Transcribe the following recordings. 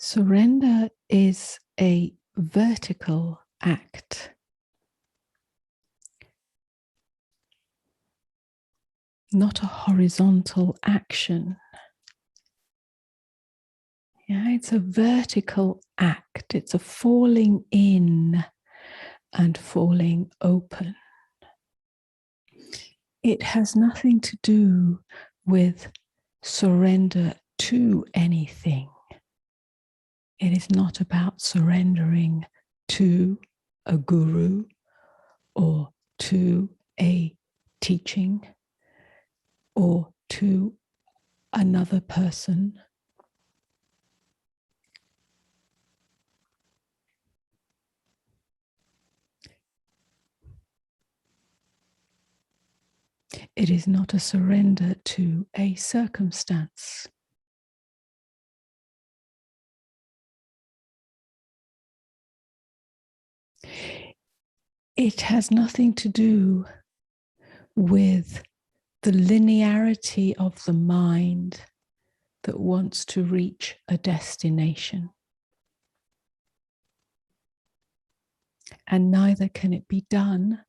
Surrender is a vertical act, not a horizontal action. Yeah, it's a vertical act. It's a falling in and falling open. It has nothing to do with surrender to anything. It is not about surrendering to a guru or to a teaching or to another person. It is not a surrender to a circumstance. It has nothing to do with the linearity of the mind that wants to reach a destination. And neither can it be done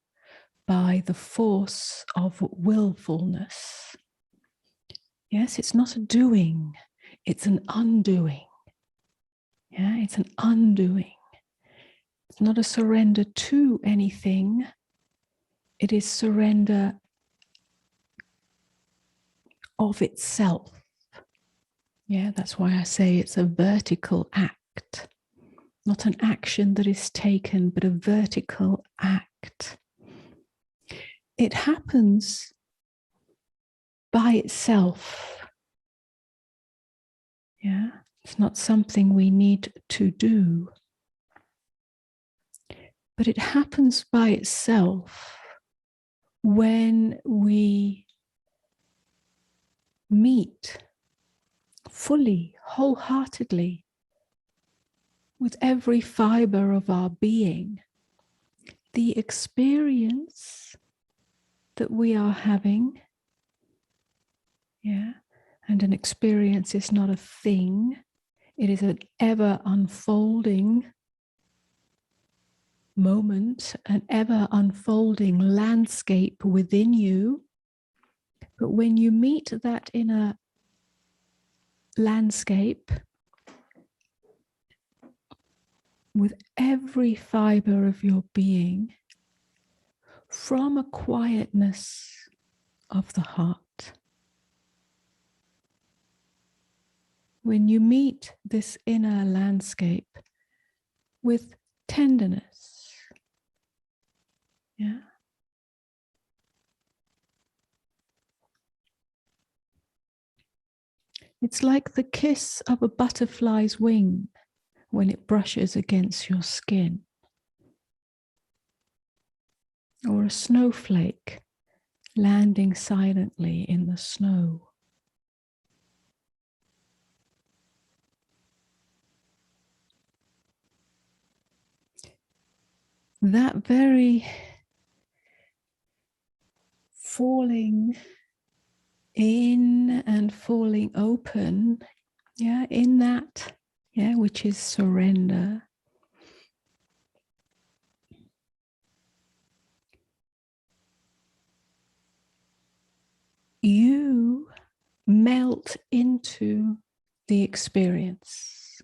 by the force of willfulness. Yes, it's not a doing, it's an undoing. Yeah, it's an undoing. It's not a surrender to anything. It is surrender of itself. Yeah, that's why I say it's a vertical act. Not an action that is taken, but a vertical act. It happens by itself. Yeah, it's not something we need to do. But it happens by itself when we meet fully, wholeheartedly, with every fiber of our being, the experience that we are having. Yeah, and an experience is not a thing. It is an ever unfolding moment, an ever unfolding landscape within you. But when you meet that inner landscape with every fiber of your being, from a quietness of the heart, when you meet this inner landscape with tenderness, yeah, it's like the kiss of a butterfly's wing when it brushes against your skin, or a snowflake landing silently in the snow. That very falling in and falling open, yeah, in that, yeah, which is surrender. You melt into the experience.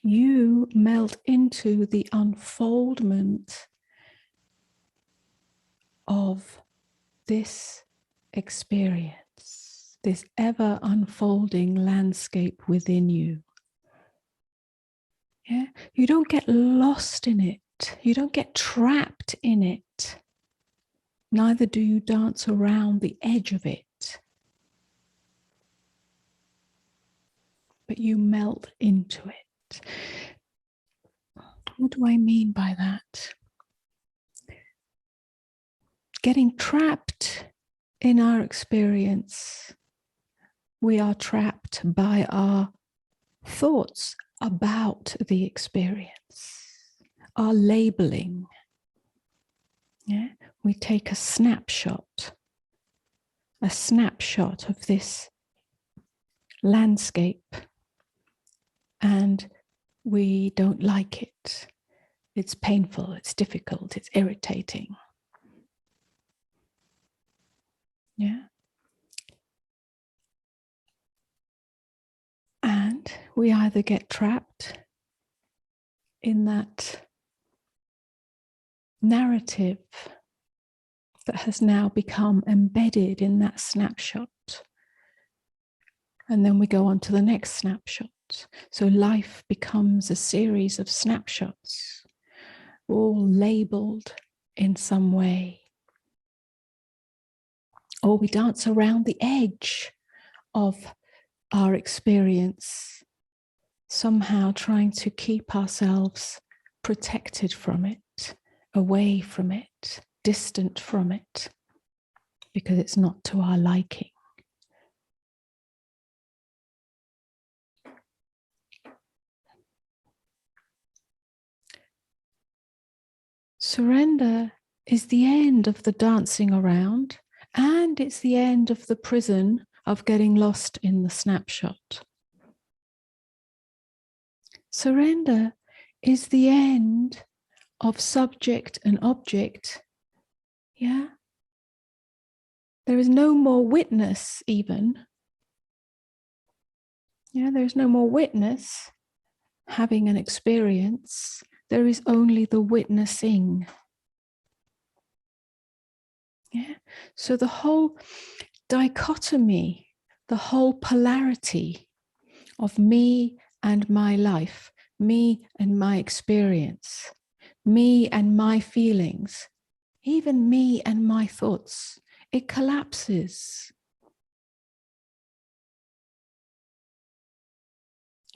You melt into the unfoldment of this experience, this ever unfolding landscape within you. Yeah? You don't get lost in it. You don't get trapped in it. Neither do you dance around the edge of it. But you melt into it. What do I mean by that? Getting trapped in our experience, we are trapped by our thoughts about the experience, our labeling. Yeah? We take a snapshot of this landscape, and we don't like it. It's painful, it's difficult, it's irritating. Yeah. And we either get trapped in that narrative that has now become embedded in that snapshot. And then we go on to the next snapshot. So life becomes a series of snapshots, all labeled in some way. Or we dance around the edge of our experience, somehow trying to keep ourselves protected from it, away from it, distant from it, because it's not to our liking. Surrender is the end of the dancing around, and it's the end of the prison of getting lost in the snapshot. Surrender is the end of subject and object. Yeah. There is no more witness even. Yeah, there is no more witness having an experience. There is only the witnessing. Yeah. So the whole dichotomy, the whole polarity of me and my life, me and my experience, me and my feelings, even me and my thoughts, it collapses.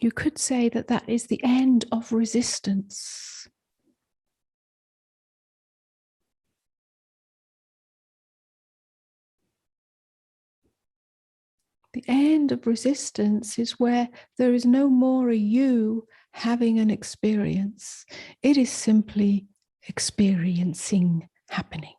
You could say that that is the end of resistance. The end of resistance is where there is no more a you having an experience. It is simply experiencing happening.